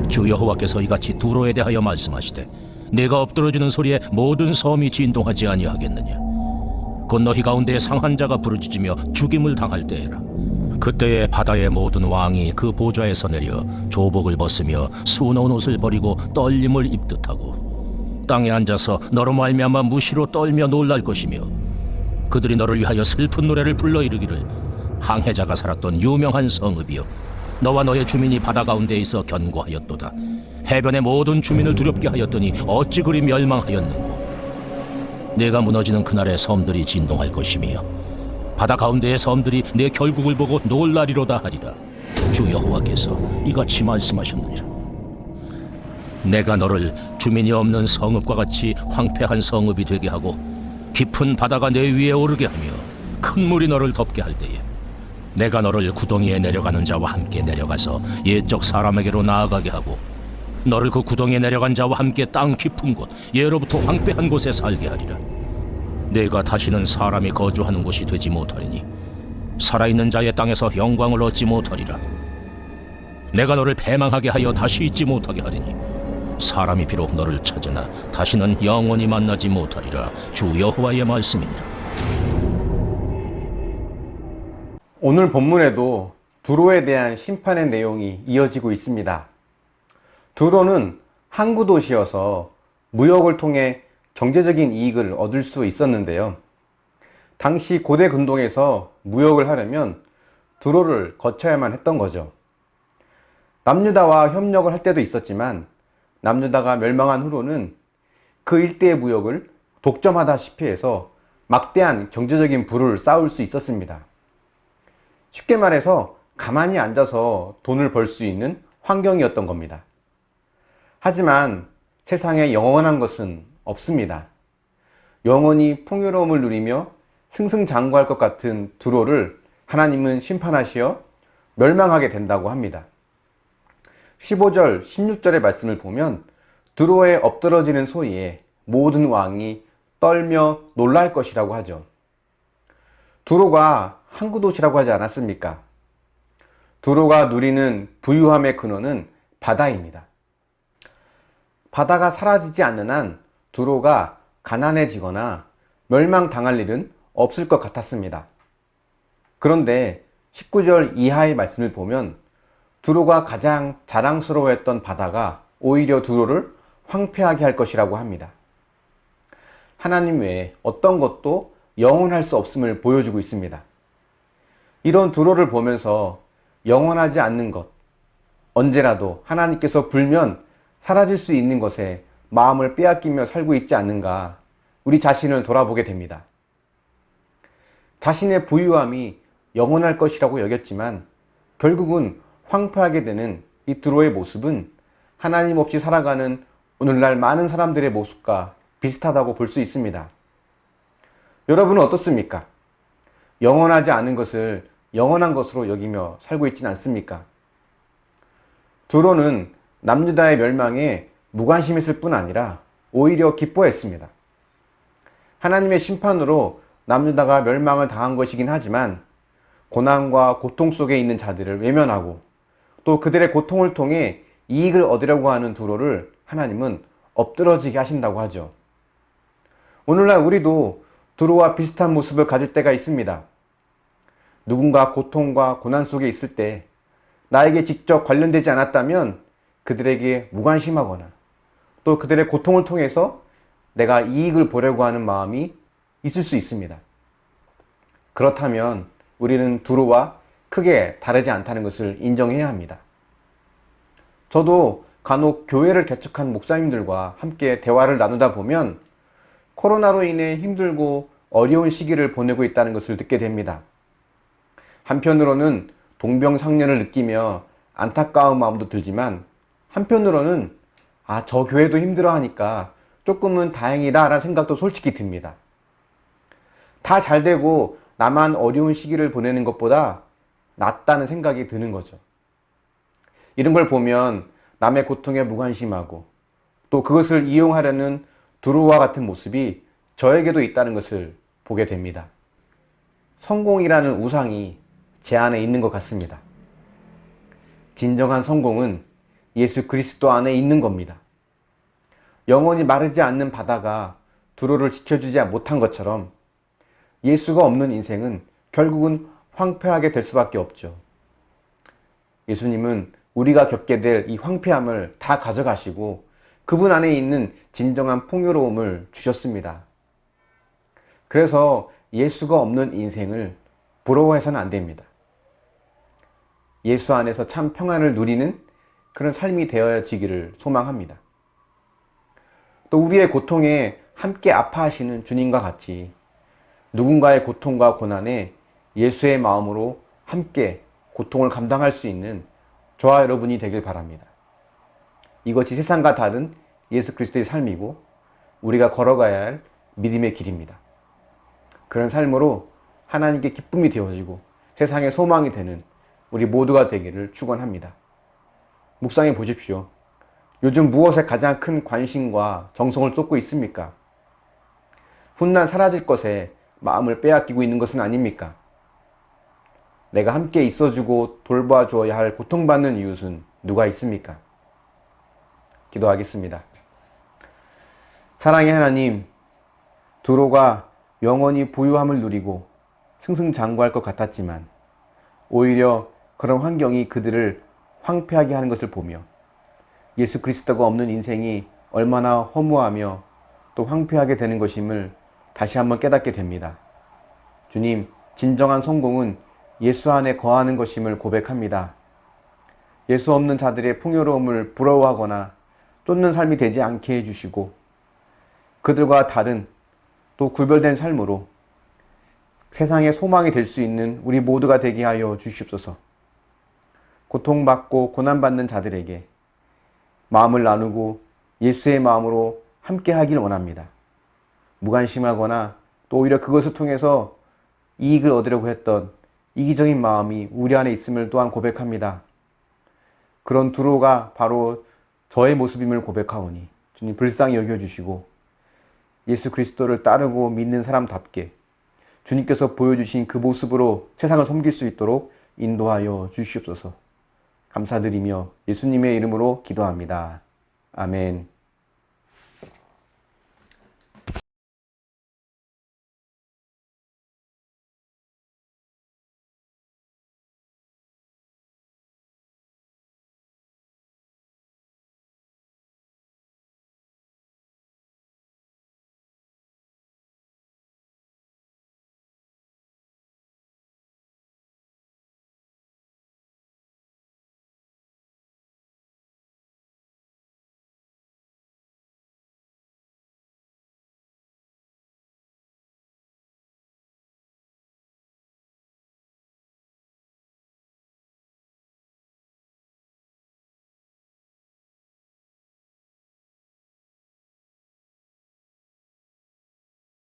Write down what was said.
주 여호와께서 이같이 두로에 대하여 말씀하시되 내가 엎드러지는 소리에 모든 섬이 진동하지 아니하겠느냐. 곧 너희 가운데 상한 자가 부르짖으며 죽임을 당할 때에라. 그때에 바다의 모든 왕이 그 보좌에서 내려 조복을 벗으며 수놓은 옷을 버리고 떨림을 입듯하고 땅에 앉아서 너로 말미암아 무시로 떨며 놀랄 것이며 그들이 너를 위하여 슬픈 노래를 불러 이르기를 항해자가 살았던 유명한 성읍이여 너와 너의 주민이 바다 가운데 있어 견고하였도다. 해변의 모든 주민을 두렵게 하였더니 어찌 그리 멸망하였는고. 내가 무너지는 그날에 섬들이 진동할 것이며 바다 가운데의 섬들이 내 결국을 보고 놀라리로다 하리라. 주 여호와께서 이같이 말씀하셨느니라. 내가 너를 주민이 없는 성읍과 같이 황폐한 성읍이 되게 하고 깊은 바다가 내 위에 오르게 하며 큰 물이 너를 덮게 할 때에 내가 너를 구덩이에 내려가는 자와 함께 내려가서 옛적 사람에게로 나아가게 하고 너를 그 구덩이에 내려간 자와 함께 땅 깊은 곳 예로부터 황폐한 곳에 살게 하리라. 내가 다시는 사람이 거주하는 곳이 되지 못하리니 살아있는 자의 땅에서 영광을 얻지 못하리라. 내가 너를 패망하게 하여 다시 있지 못하게 하리니 사람이 비록 너를 찾으나 다시는 영원히 만나지 못하리라. 주 여호와의 말씀이니라. 오늘 본문에도 두로에 대한 심판의 내용이 이어지고 있습니다. 두로는 항구 도시여서 무역을 통해 경제적인 이익을 얻을 수 있었는데요. 당시 고대 근동에서 무역을 하려면 두로를 거쳐야만 했던 거죠. 남유다와 협력을 할 때도 있었지만 남유다가 멸망한 후로는 그 일대의 무역을 독점하다시피 해서 막대한 경제적인 부를 쌓을 수 있었습니다. 쉽게 말해서 가만히 앉아서 돈을 벌 수 있는 환경이었던 겁니다. 하지만 세상에 영원한 것은 없습니다. 영원히 풍요로움을 누리며 승승장구할 것 같은 두로를 하나님은 심판하시어 멸망하게 된다고 합니다. 15절, 16절의 말씀을 보면 두로에 엎드러지는 소리에 모든 왕이 떨며 놀랄 것이라고 하죠. 두로가 항구 도시라고 하지 않았습니까? 두로가 누리는 부유함의 근원은 바다입니다. 바다가 사라지지 않는 한 두로가 가난해지거나 멸망당할 일은 없을 것 같았습니다. 그런데 19절 이하의 말씀을 보면 두로가 가장 자랑스러워했던 바다가 오히려 두로를 황폐하게 할 것이라고 합니다. 하나님 외에 어떤 것도 영원할 수 없음을 보여주고 있습니다. 이런 두로를 보면서 영원하지 않는 것, 언제라도 하나님께서 불면 사라질 수 있는 것에 마음을 빼앗기며 살고 있지 않는가 우리 자신을 돌아보게 됩니다. 자신의 부유함이 영원할 것이라고 여겼지만 결국은 황폐하게 되는 이 두로의 모습은 하나님 없이 살아가는 오늘날 많은 사람들의 모습과 비슷하다고 볼 수 있습니다. 여러분은 어떻습니까? 영원하지 않은 것을 영원한 것으로 여기며 살고 있지는 않습니까? 두로는 남유다의 멸망에 무관심했을 뿐 아니라 오히려 기뻐했습니다. 하나님의 심판으로 남유다가 멸망을 당한 것이긴 하지만 고난과 고통 속에 있는 자들을 외면하고 또 그들의 고통을 통해 이익을 얻으려고 하는 두로를 하나님은 엎드러지게 하신다고 하죠. 오늘날 우리도 두로와 비슷한 모습을 가질 때가 있습니다. 누군가 고통과 고난 속에 있을 때 나에게 직접 관련되지 않았다면 그들에게 무관심하거나 또 그들의 고통을 통해서 내가 이익을 보려고 하는 마음이 있을 수 있습니다. 그렇다면 우리는 두로와 크게 다르지 않다는 것을 인정해야 합니다. 저도 간혹 교회를 개척한 목사님들과 함께 대화를 나누다 보면 코로나로 인해 힘들고 어려운 시기를 보내고 있다는 것을 듣게 됩니다. 한편으로는 동병상련을 느끼며 안타까운 마음도 들지만 한편으로는 저 교회도 힘들어하니까 조금은 다행이다 라는 생각도 솔직히 듭니다. 다 잘되고 나만 어려운 시기를 보내는 것보다 낫다는 생각이 드는 거죠. 이런 걸 보면 남의 고통에 무관심하고 또 그것을 이용하려는 두로와 같은 모습이 저에게도 있다는 것을 보게 됩니다. 성공이라는 우상이 제 안에 있는 것 같습니다. 진정한 성공은 예수 그리스도 안에 있는 겁니다. 영원히 마르지 않는 바다가 두로를 지켜주지 못한 것처럼 예수가 없는 인생은 결국은 황폐하게 될 수밖에 없죠. 예수님은 우리가 겪게 될 이 황폐함을 다 가져가시고 그분 안에 있는 진정한 풍요로움을 주셨습니다. 그래서 예수가 없는 인생을 부러워해서는 안 됩니다. 예수 안에서 참 평안을 누리는 그런 삶이 되어지기를 소망합니다. 또 우리의 고통에 함께 아파하시는 주님과 같이 누군가의 고통과 고난에 예수의 마음으로 함께 고통을 감당할 수 있는 저와 여러분이 되길 바랍니다. 이것이 세상과 다른 예수 그리스도의 삶이고 우리가 걸어가야 할 믿음의 길입니다. 그런 삶으로 하나님께 기쁨이 되어지고 세상의 소망이 되는 우리 모두가 되기를 축원합니다. 묵상해 보십시오. 요즘 무엇에 가장 큰 관심과 정성을 쏟고 있습니까? 훗날 사라질 것에 마음을 빼앗기고 있는 것은 아닙니까? 내가 함께 있어주고 돌봐주어야 할 고통받는 이웃은 누가 있습니까? 기도하겠습니다. 사랑의 하나님, 두로가 영원히 부유함을 누리고 승승장구할 것 같았지만 오히려 그런 환경이 그들을 황폐하게 하는 것을 보며 예수 그리스도가 없는 인생이 얼마나 허무하며 또 황폐하게 되는 것임을 다시 한번 깨닫게 됩니다. 주님, 진정한 성공은 예수 안에 거하는 것임을 고백합니다. 예수 없는 자들의 풍요로움을 부러워하거나 쫓는 삶이 되지 않게 해주시고 그들과 다른 또 구별된 삶으로 세상의 소망이 될 수 있는 우리 모두가 되게 하여 주시옵소서. 고통받고 고난받는 자들에게 마음을 나누고 예수의 마음으로 함께 하길 원합니다. 무관심하거나 또 오히려 그것을 통해서 이익을 얻으려고 했던 이기적인 마음이 우리 안에 있음을 또한 고백합니다. 그런 두로가 바로 저의 모습임을 고백하오니 주님 불쌍히 여겨주시고 예수 그리스도를 따르고 믿는 사람답게 주님께서 보여주신 그 모습으로 세상을 섬길 수 있도록 인도하여 주시옵소서. 감사드리며 예수님의 이름으로 기도합니다. 아멘.